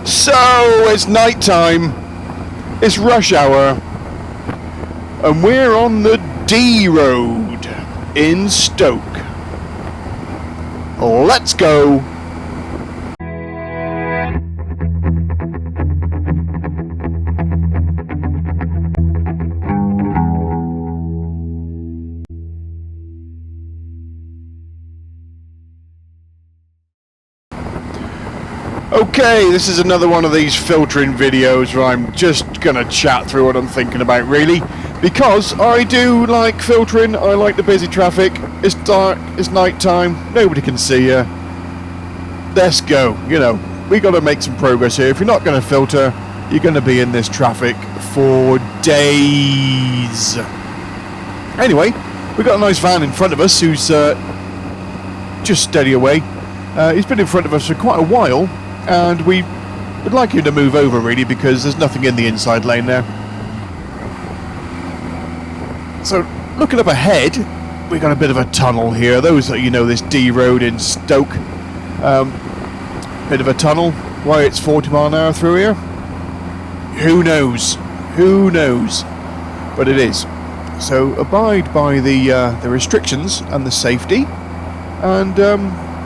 So it's night time, it's rush hour, and we're on the D road in Stoke. Let's go. Okay, this is another one of these filtering videos where I'm just gonna chat through what I'm thinking about, really, because I do like filtering. I like the busy traffic. It's dark, it's night time, nobody can see you. Let's go. You know, we got to make some progress here. If you're not going to filter, you're going to be in this traffic for days. Anyway, we've got a nice van in front of us who's just steady away. He's been in front of us for quite a while, and we would like him to move over, really, because there's nothing in the inside lane there. So, looking up ahead, we got a bit of a tunnel here. Those that you know this D road in Stoke, bit of a tunnel. Why it's 40 mile an hour through here? Who knows? Who knows? But it is. So abide by the restrictions and the safety, and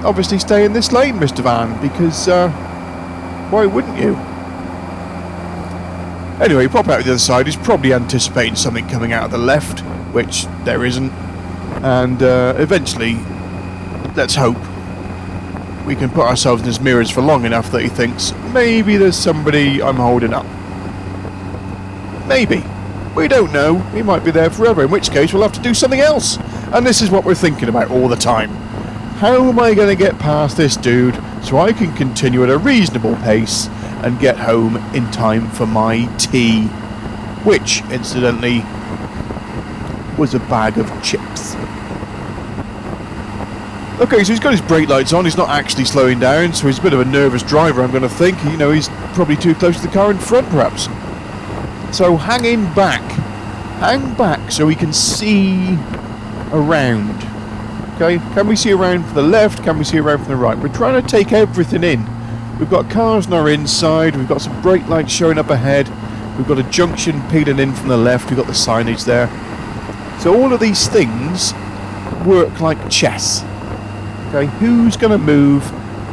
obviously stay in this lane, Mr. Van, because why wouldn't you? Anyway, pop out to the other side. He's probably anticipating something coming out of the left, which there isn't. And eventually, let's hope, we can put ourselves in his mirrors for long enough that he thinks, maybe there's somebody I'm holding up. Maybe. We don't know. He might be there forever, in which case we'll have to do something else. And this is what we're thinking about all the time. How am I going to get past this dude so I can continue at a reasonable pace and get home in time for my tea? Which, incidentally, was a bag of chips. Okay, so he's got his brake lights on. He's not actually slowing down, so he's a bit of a nervous driver, I'm going to think. You know, he's probably too close to the car in front, perhaps. So hang back so we can see around. Okay, can we see around from the left? Can we see around from the right? We're trying to take everything in. We've got cars on our inside. We've got some brake lights showing up ahead. We've got a junction peeling in from the left. We've got the signage there. So all of these things work like chess. Okay, who's going to move?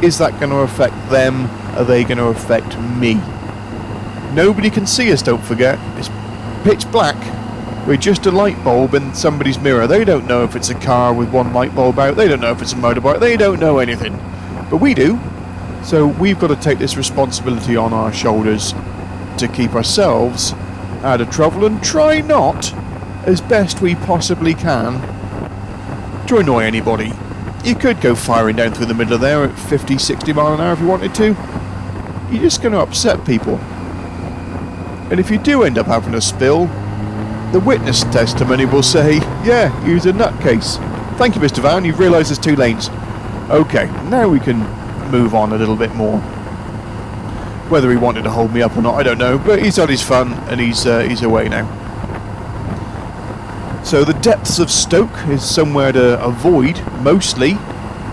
Is that going to affect them? Are they going to affect me? Nobody can see us, don't forget. It's pitch black. We're just a light bulb in somebody's mirror. They don't know if it's a car with one light bulb out. They don't know if it's a motorbike. They don't know anything. But we do. So we've got to take this responsibility on our shoulders to keep ourselves out of trouble and try not, as best we possibly can, to annoy anybody. You could go firing down through the middle of there at 50, 60 mile an hour if you wanted to. You're just going to upset people. And if you do end up having a spill, the witness testimony will say, yeah, he was a nutcase. Thank you, Mr. Van, you've realised there's 2 lanes. Okay, now we can move on a little bit more. Whether he wanted to hold me up or not, I don't know, but he's had his fun and he's away now. So the depths of Stoke is somewhere to avoid, mostly.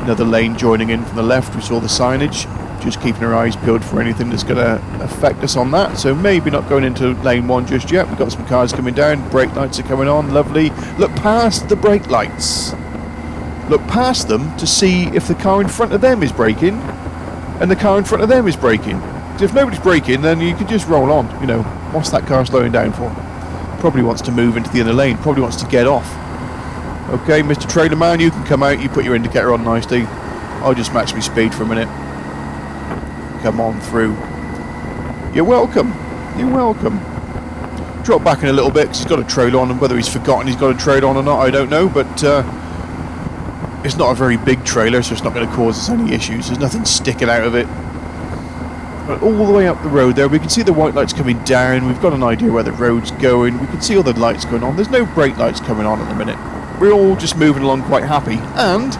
Another lane joining in from the left, we saw the signage. Just keeping our eyes peeled for anything that's going to affect us on that. So maybe not going into lane 1 just yet. We've got some cars coming down, brake lights are coming on, lovely. Look past the brake lights. Look past them to see if the car in front of them is braking and the car in front of them is braking. If nobody's braking, then you can just roll on. You know, what's that car slowing down for? Probably wants to move into the inner lane, probably wants to get off. Okay, Mr. Trailer Man, you can come out, you put your indicator on nicely. I'll just match my speed for a minute. Come on through. You're welcome. You're welcome. Drop back in a little bit because he's got a trailer on, and whether he's forgotten he's got a trailer on or not, I don't know, but it's not a very big trailer, so it's not going to cause us any issues. There's nothing sticking out of it. But all the way up the road there, we can see the white lights coming down. We've got an idea where the road's going. We can see all the lights going on. There's no brake lights coming on at the minute. We're all just moving along quite happy. And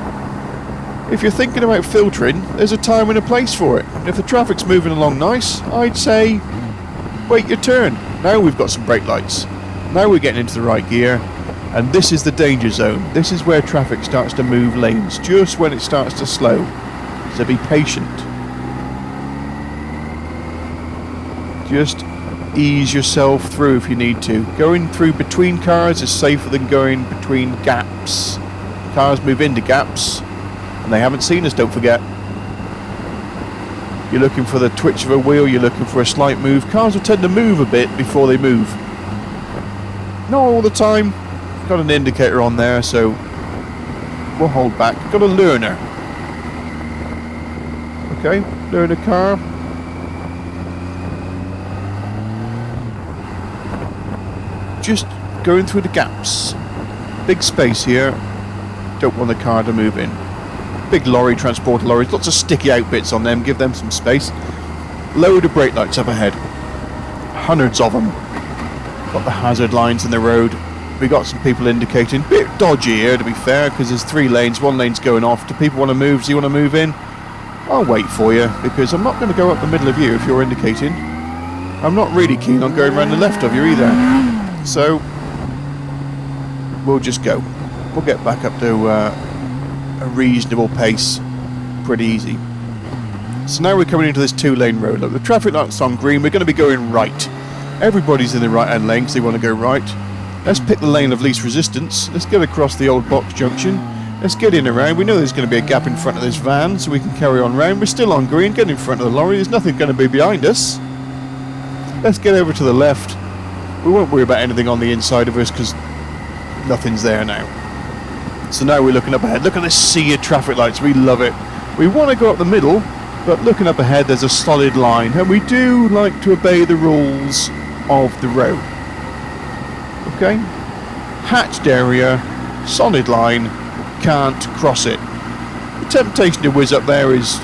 if you're thinking about filtering, there's a time and a place for it. And if the traffic's moving along nice, I'd say wait your turn. Now we've got some brake lights. Now we're getting into the right gear. And this is the danger zone. This is where traffic starts to move lanes, just when it starts to slow. So be patient. Just ease yourself through if you need to. Going through between cars is safer than going between gaps. Cars move into gaps, and they haven't seen us, don't forget. You're looking for the twitch of a wheel, you're looking for a slight move. Cars will tend to move a bit before they move. Not all the time. Got an indicator on there, so we'll hold back. Got a learner. Okay, learner car. Just going through the gaps. Big space here. Don't want the car to move in. Big lorry, transport lorries, lots of sticky out bits on them, give them some space. Load of brake lights up ahead. Hundreds of them. Got the hazard lines in the road. We got some people indicating. Bit dodgy here, to be fair, because there's 3 lanes, 1 lane's going off. Do people want to move? Do you want to move in? I'll wait for you, because I'm not going to go up the middle of you if you're indicating. I'm not really keen on going around the left of you either. So, we'll just go. We'll get back up to a reasonable pace pretty easy. So now we're coming into this 2-lane road. Look, the traffic light's on green. We're going to be going right. Everybody's in the right hand lane because they want to go right. Let's pick the lane of least resistance. Let's get across the old box junction. Let's get in around. We know there's going to be a gap in front of this van, so we can carry on round. We're still on green. Get in front of the lorry. There's nothing going to be behind us. Let's get over to the left. We won't worry about anything on the inside of us because nothing's there now. So now we're looking up ahead. Look at this sea of traffic lights. We love it. We want to go up the middle, but looking up ahead there's a solid line, and we do like to obey the rules of the road. Okay? Hatched area, solid line, can't cross it. The temptation to whiz up there is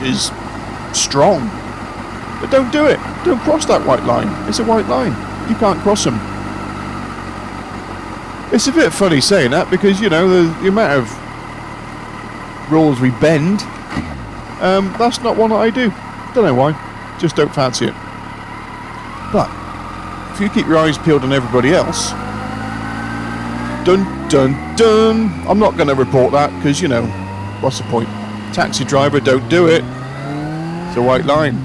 strong, but don't do it. Don't cross that white line. It's a white line. You can't cross them. It's a bit funny saying that because, you know, the amount of rules we bend, that's not one that I do. Don't know why. Just don't fancy it. But if you keep your eyes peeled on everybody else, dun dun dun, I'm not going to report that because, you know, what's the point? Taxi driver, don't do it. It's a white line.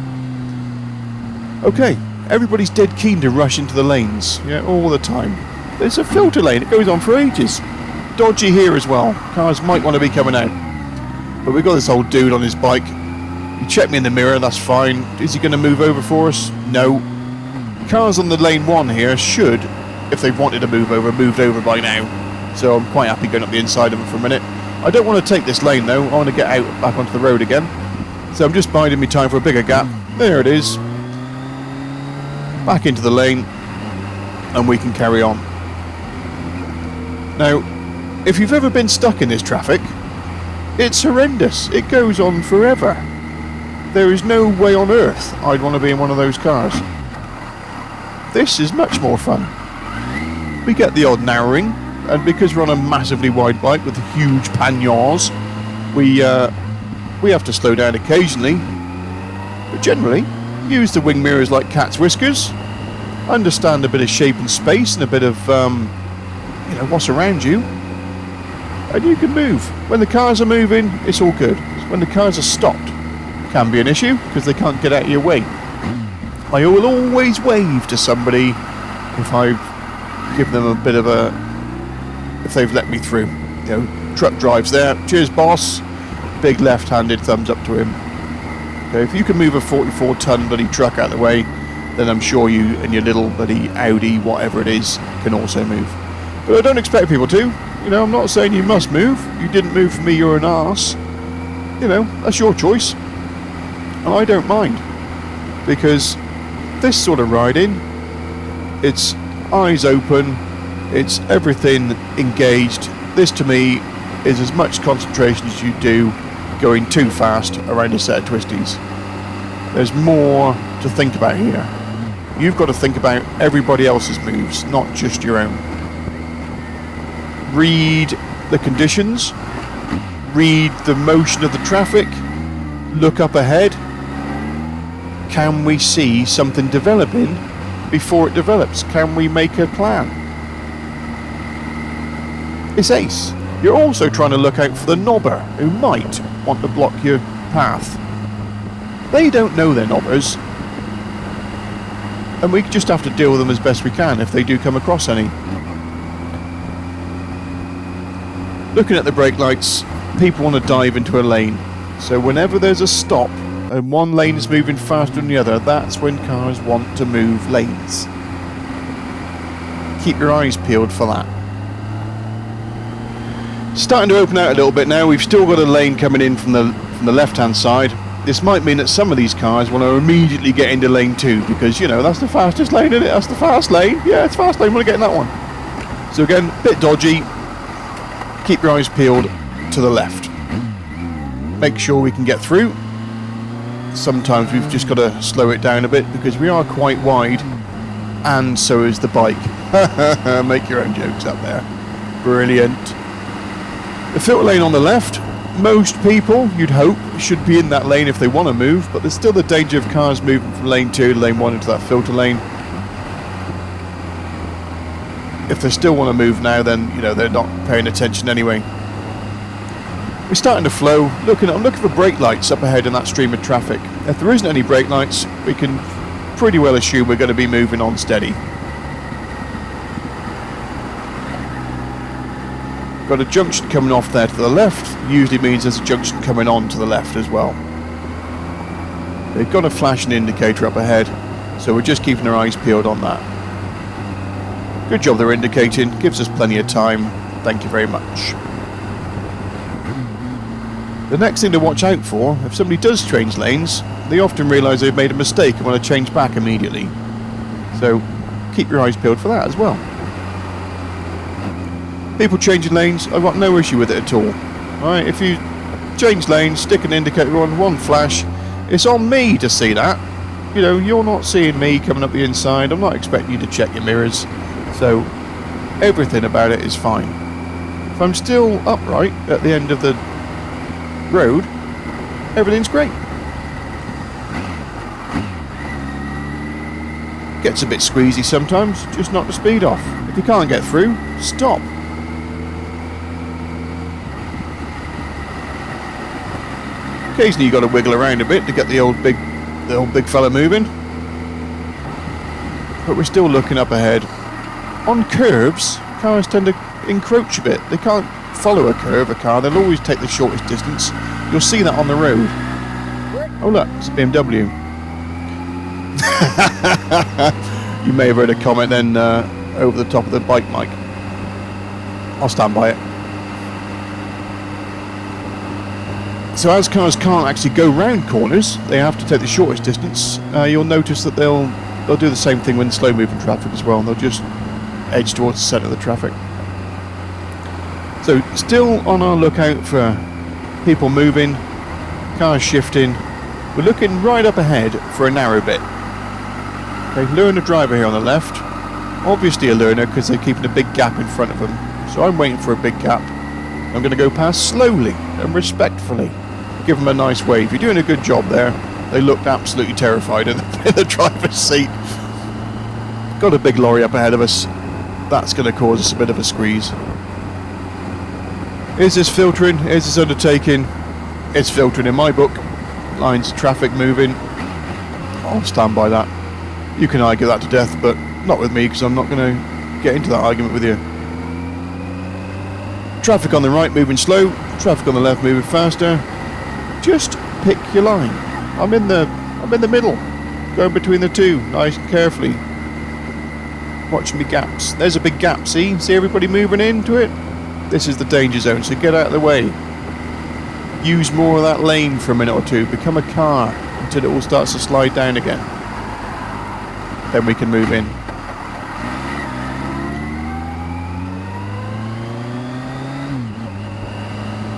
Okay, everybody's dead keen to rush into the lanes, yeah, all the time. There's a filter lane, it goes on for ages. Dodgy here as well. Cars might want to be coming out. But we've got this old dude on his bike. He checked me in the mirror, that's fine. Is he going to move over for us? No. Cars on the lane 1 here should, if they wanted to move over, moved over by now. So I'm quite happy going up the inside of them for a minute. I don't want to take this lane though. I want to get out back onto the road again. So I'm just biding me time for a bigger gap. There it is. Back into the lane. And we can carry on. Now, if you've ever been stuck in this traffic, it's horrendous. It goes on forever. There is no way on earth I'd want to be in one of those cars. This is much more fun. We get the odd narrowing, and because we're on a massively wide bike with huge panniers, we have to slow down occasionally. But generally, use the wing mirrors like cat's whiskers, understand a bit of shape and space and a bit of you know, what's around you, and you can move. When the cars are moving, it's all good. When the cars are stopped, it can be an issue because they can't get out of your way. I will always wave to somebody if I've given them a bit of a, if they've let me through. You know, truck drives there. Cheers, boss. Big left-handed thumbs up to him. Okay, if you can move a 44-ton bloody truck out of the way, then I'm sure you and your little bloody Audi, whatever it is, can also move. But I don't expect people to. You know, I'm not saying you must move. You didn't move for me, you're an arse. You know, that's your choice. And I don't mind. Because this sort of riding, it's eyes open, it's everything engaged. This to me is as much concentration as you do going too fast around a set of twisties. There's more to think about here. You've got to think about everybody else's moves, not just your own. Read the conditions, read the motion of the traffic, look up ahead. Can we see something developing before it develops? Can we make a plan? It's ace. You're also trying to look out for the knobber who might want to block your path. They don't know they're knobbers. and we just have to deal with them as best we can if they do come across any. Looking at the brake lights, people want to dive into a lane, so whenever there's a stop and one lane is moving faster than the other, that's when cars want to move lanes. Keep your eyes peeled for that. Starting to open out a little bit now. We've still got a lane coming in from the left hand side. This might mean that some of these cars want to immediately get into lane 2 because, you know, that's the fastest lane, isn't it? That's the fast lane. Yeah, it's fast lane. We want to get in that one. So again, a bit dodgy. Keep your eyes peeled to the left. Make sure we can get through. Sometimes we've just got to slow it down a bit because we are quite wide, and so is the bike. Make your own jokes up there. Brilliant. The filter lane on the left, most people, you'd hope, should be in that lane if they want to move, but there's still the danger of cars moving from lane 2 to lane 1 into that filter lane. If they still want to move now, then, you know, they're not paying attention anyway. We're starting to flow. I'm looking for brake lights up ahead in that stream of traffic. If there isn't any brake lights, we can pretty well assume we're going to be moving on steady. Got a junction coming off there to the left. Usually means there's a junction coming on to the left as well. They've got a flashing indicator up ahead, so we're just keeping our eyes peeled on that. Good job they're indicating. Gives us plenty of time. Thank you very much. The next thing to watch out for, if somebody does change lanes, they often realise they've made a mistake and want to change back immediately. So keep your eyes peeled for that as well. People changing lanes, I've got no issue with it at all. Alright, if you change lanes, stick an indicator on, one flash, it's on me to see that. You know, you're not seeing me coming up the inside, I'm not expecting you to check your mirrors. So everything about it is fine. If I'm still upright at the end of the road, everything's great. Gets a bit squeezy sometimes, just knock the speed off. If you can't get through, stop. Occasionally you've got to wiggle around a bit to get the old big fella moving. But we're still looking up ahead. On curves, cars tend to encroach a bit. They can't follow a curve, a car. They'll always take the shortest distance. You'll see that on the road. Oh look, it's a BMW. You may have heard a comment then over the top of the bike mic. I'll stand by it. So as cars can't actually go round corners, they have to take the shortest distance. You'll notice that they'll do the same thing when slow moving traffic as well. They'll just edge towards the centre of the traffic. So still on our lookout for people moving, cars shifting. We're looking right up ahead for a narrow bit. Okay, learner driver here on the left. Obviously a learner because they're keeping a big gap in front of them. So I'm waiting for a big gap. I'm going to go past slowly and respectfully. Give them a nice wave. You're doing a good job there. They looked absolutely terrified in the driver's seat. Got a big lorry up ahead of us. That's going to cause us a bit of a squeeze. Is this filtering? Is this undertaking? It's filtering in my book. Lines of traffic moving. I'll stand by that. You can argue that to death, but not with me because I'm not going to get into that argument with you. Traffic on the right moving slow. Traffic on the left moving faster. Just pick your line. I'm in the middle, going between the two, nice and carefully. Watching me gaps. There's a big gap. See everybody moving into it. This is the danger zone, so get out of the way. Use more of that lane for a minute or two. Become a car until it all starts to slide down again. Then we can move in.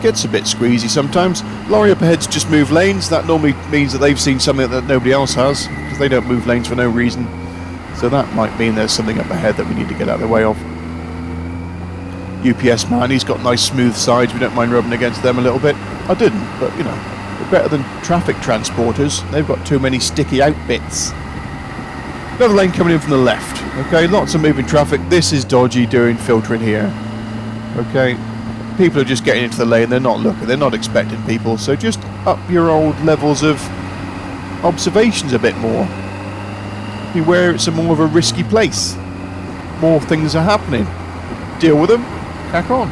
Gets a bit squeezy sometimes. Lorry up ahead's just moved lanes. That normally means that they've seen something that nobody else has, because they don't move lanes for no reason. So that might mean there's something up ahead that we need to get out of the way of. UPS man, he's got nice smooth sides. We don't mind rubbing against them a little bit. I didn't, but you know, they're better than traffic transporters. They've got too many sticky out bits. Another lane coming in from the left. Okay, lots of moving traffic. This is dodgy doing filtering here. Okay. People are just getting into the lane, they're not looking, they're not expecting people, so just up your old levels of observations a bit more. Beware, it's more of a risky place. More things are happening. Deal with them, crack on.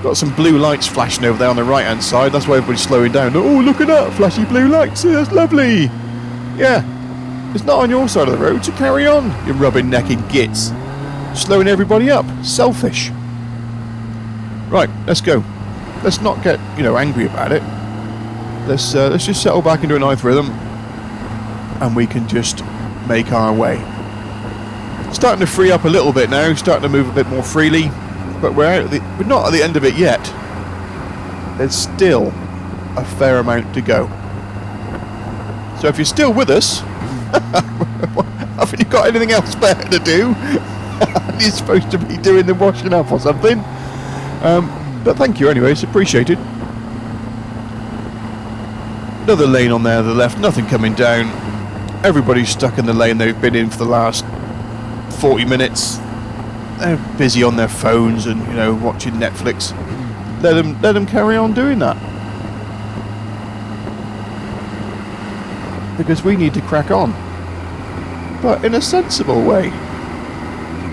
Got some blue lights flashing over there on the right hand side, that's why everybody's slowing down. Oh, look at that, flashy blue lights, that's lovely. Yeah, it's not on your side of the road, so carry on, you rubbing necking gits. Slowing everybody up, selfish. Right, let's go. Let's not get, angry about it. Let's just settle back into a nice rhythm, and we can just make our way. Starting to free up a little bit now, starting to move a bit more freely, but we're not at the end of it yet. There's still a fair amount to go. So if you're still with us, haven't you got anything else better to do? You're supposed to be doing the washing up or something. But thank you anyway, it's appreciated. Another lane on there to the left, nothing coming down. Everybody's stuck in the lane they've been in for the last 40 minutes. They're busy on their phones and, watching Netflix. Let them carry on doing that. Because we need to crack on. But in a sensible way.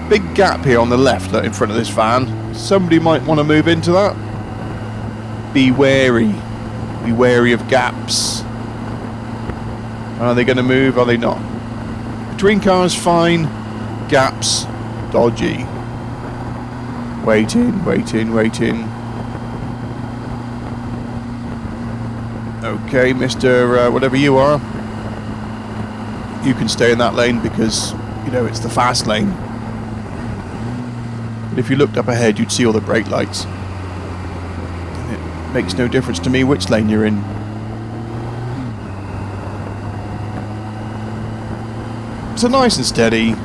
Big gap here on the left in front of this van. Somebody might want to move into that. Be wary. Be wary of gaps. Are they going to move? Are they not? Between cars, fine. Gaps, dodgy. Waiting. Okay, Mr. Whatever you are. You can stay in that lane because, it's the fast lane. But if you looked up ahead, you'd see all the brake lights. And it makes no difference to me which lane you're in. So nice and steady.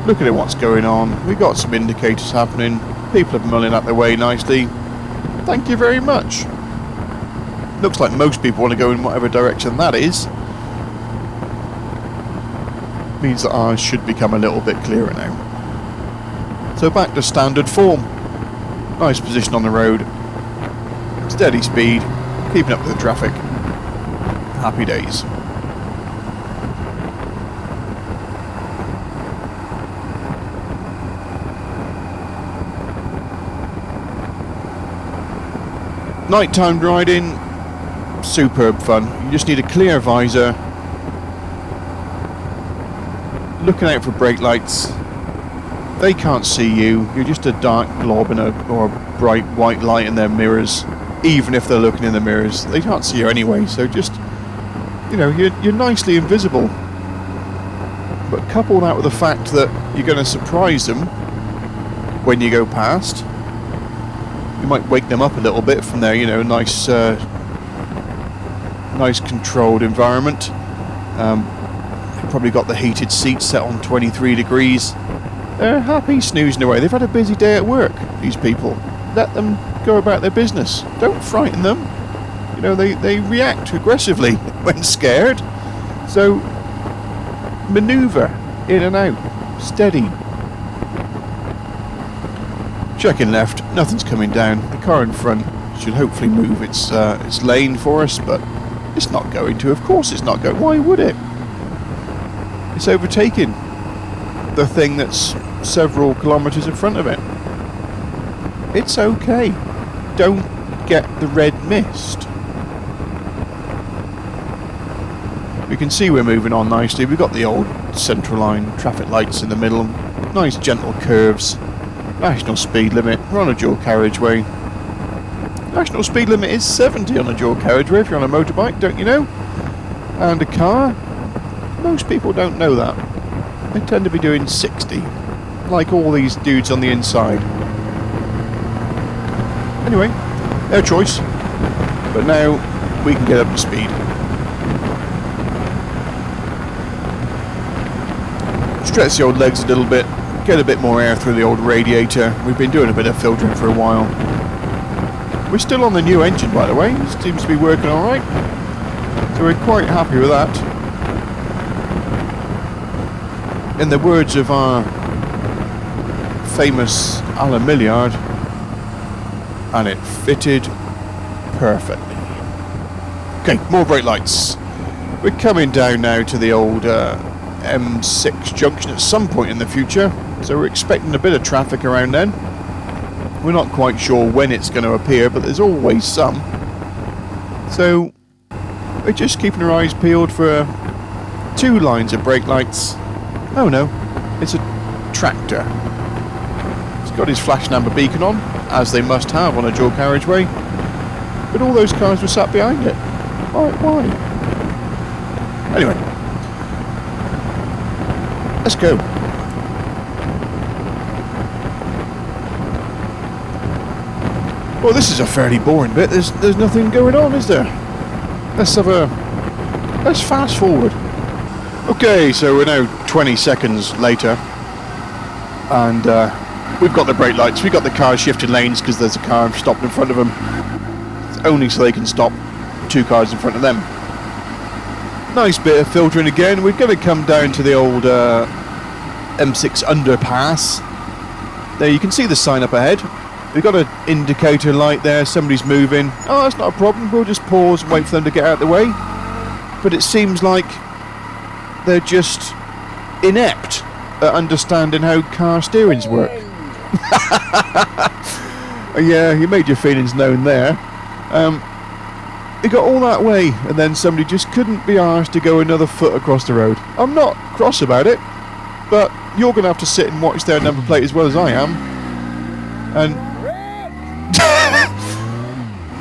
Looking at what's going on. We got some indicators happening. People are mulling out their way nicely. Thank you very much. Looks like most people want to go in whatever direction that is. Means that ours should become a little bit clearer now. So back to standard form. Nice position on the road. Steady speed. Keeping up with the traffic. Happy days. Nighttime riding, superb fun. You just need a clear visor, looking out for brake lights. They can't see you. You're just a dark blob or a bright white light in their mirrors. Even if they're looking in the mirrors, they can't see you anyway. So just, you're nicely invisible. But couple that with the fact that you're going to surprise them when you go past. You might wake them up a little bit from their, nice controlled environment. You've probably got the heated seats set on 23 degrees. They're happy snoozing away. They've had a busy day at work, these people. Let them go about their business. Don't frighten them. They react aggressively when scared. So, manoeuvre in and out. Steady. Checking left, nothing's coming down. The car in front should hopefully move its lane for us, but it's not going to. Of course it's not going. Why would it? It's overtaking the thing that's several kilometres in front of it. It's okay. Don't get the red mist. We can see we're moving on nicely. We've got the old central line traffic lights in the middle. Nice gentle curves. National speed limit. We're on a dual carriageway. National speed limit is 70 on a dual carriageway if you're on a motorbike, don't you know? And a car? Most people don't know that. They tend to be doing 60. Like all these dudes on the inside. Anyway, their choice. But now we can get up to speed. Stretch the old legs a little bit. Get a bit more air through the old radiator. We've been doing a bit of filtering for a while. We're still on the new engine, by the way. It seems to be working alright. So we're quite happy with that. In the words of our famous Alan Milliard, and it fitted perfectly. Okay, more brake lights. We're coming down now to the old M6 junction at some point in the future, so we're expecting a bit of traffic around then. We're not quite sure when it's going to appear, but there's always some. So we're just keeping our eyes peeled for 2 lines of brake lights. Oh no, it's a tractor. It's got his flashing amber beacon on, as they must have on a dual carriageway. But all those cars were sat behind it. Why? Anyway, let's go. Well, this is a fairly boring bit. There's nothing going on, is there? Let's fast forward. Okay, so we're now 20 seconds later, and we've got the brake lights. We've got the cars shifting lanes because there's a car stopped in front of them. It's only so they can stop 2 cars in front of them. Nice bit of filtering again. We're going to come down to the old M6 underpass. There you can see the sign up ahead. We've got an indicator light there, somebody's moving. Oh, that's not a problem, we'll just pause and wait for them to get out of the way. But it seems like they're just inept at understanding how car steerings work. Yeah, you made your feelings known there. You got all that way, and then somebody just couldn't be arsed to go another foot across the road. I'm not cross about it, but you're going to have to sit and watch their number plate as well as I am. And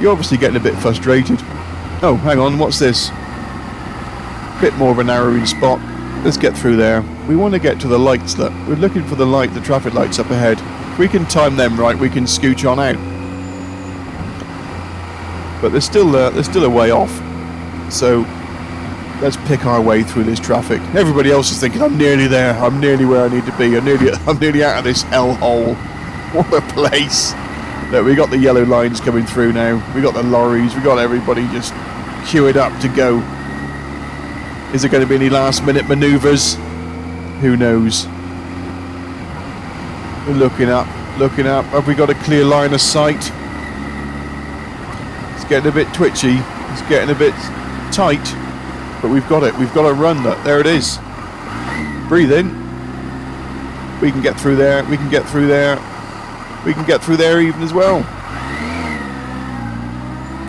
you're obviously getting a bit frustrated. Oh, hang on, what's this? Bit more of a narrowing spot. Let's get through there. We want to get to the lights. Look, we're looking for the traffic lights up ahead. If we can time them right, we can scooch on out. But they're still a way off. So let's pick our way through this traffic. Everybody else is thinking, I'm nearly there. I'm nearly where I need to be. I'm nearly out of this hellhole. What a place. Look, we got the yellow lines coming through now. We got the lorries. We got everybody just queued up to go. Is there going to be any last minute manoeuvres? Who knows? We're looking up. Have we got a clear line of sight? It's getting a bit twitchy. It's getting a bit tight. But we've got it. We've got to run. Look, there it is. Breathe in. We can get through there. We can get through there. We can get through there even as well.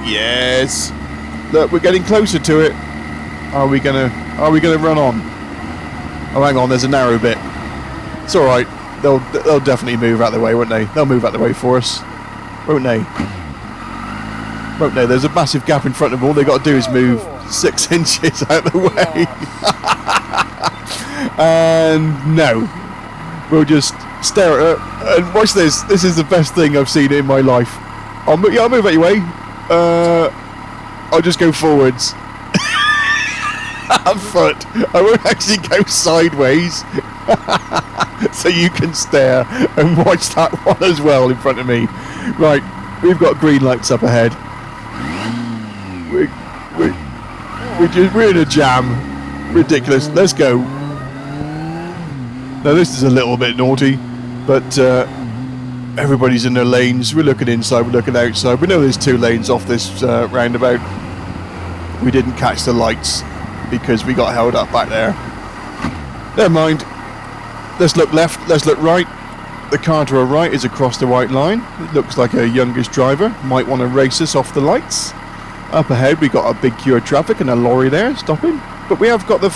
Yes. Look, we're getting closer to it. Are we gonna run on? Oh, hang on. There's a narrow bit. It's all right. They'll definitely move out of the way, won't they? They'll move out of the way for us, won't they? Won't they? There's a massive gap in front of them. All they got to do is move 6 inches out of the way. And no, we'll just stare at her and watch this. This is the best thing I've seen in my life. I'll move out your way. I'll just go forwards. A foot. I won't actually go sideways. So you can stare and watch that one as well in front of me. Right, we've got green lights up ahead. We're in a jam. Ridiculous. Let's go. Now this is a little bit naughty, but everybody's in their lanes. We're looking inside, we're looking outside. We know there's 2 lanes off this roundabout. We didn't catch the lights because we got held up back there. Never mind. Let's look left, let's look right. The car to our right is across the white line. It looks like a youngish driver. Might want to race us off the lights. Up ahead we got a big queue of traffic and a lorry there stopping. But we have got the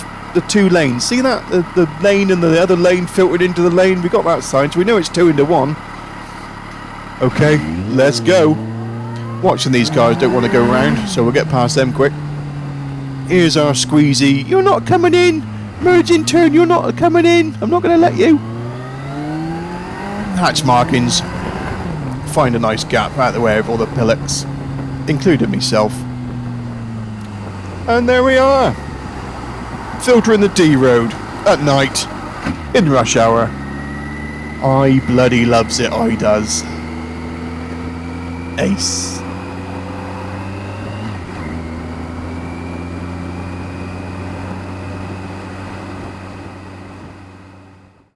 2 lanes. See that? The lane and the other lane filtered into the lane. We got that sign, so we know it's 2 into 1. Okay, let's go. Watching these cars don't want to go around, so we'll get past them quick. Here's our squeezy. You're not coming in. Merge in turn, you're not coming in. I'm not going to let you. Hatch markings. Find a nice gap out of the way of all the pillocks, including myself. And there we are. Filtering the D road at night in rush hour. I bloody loves it, I does. Ace.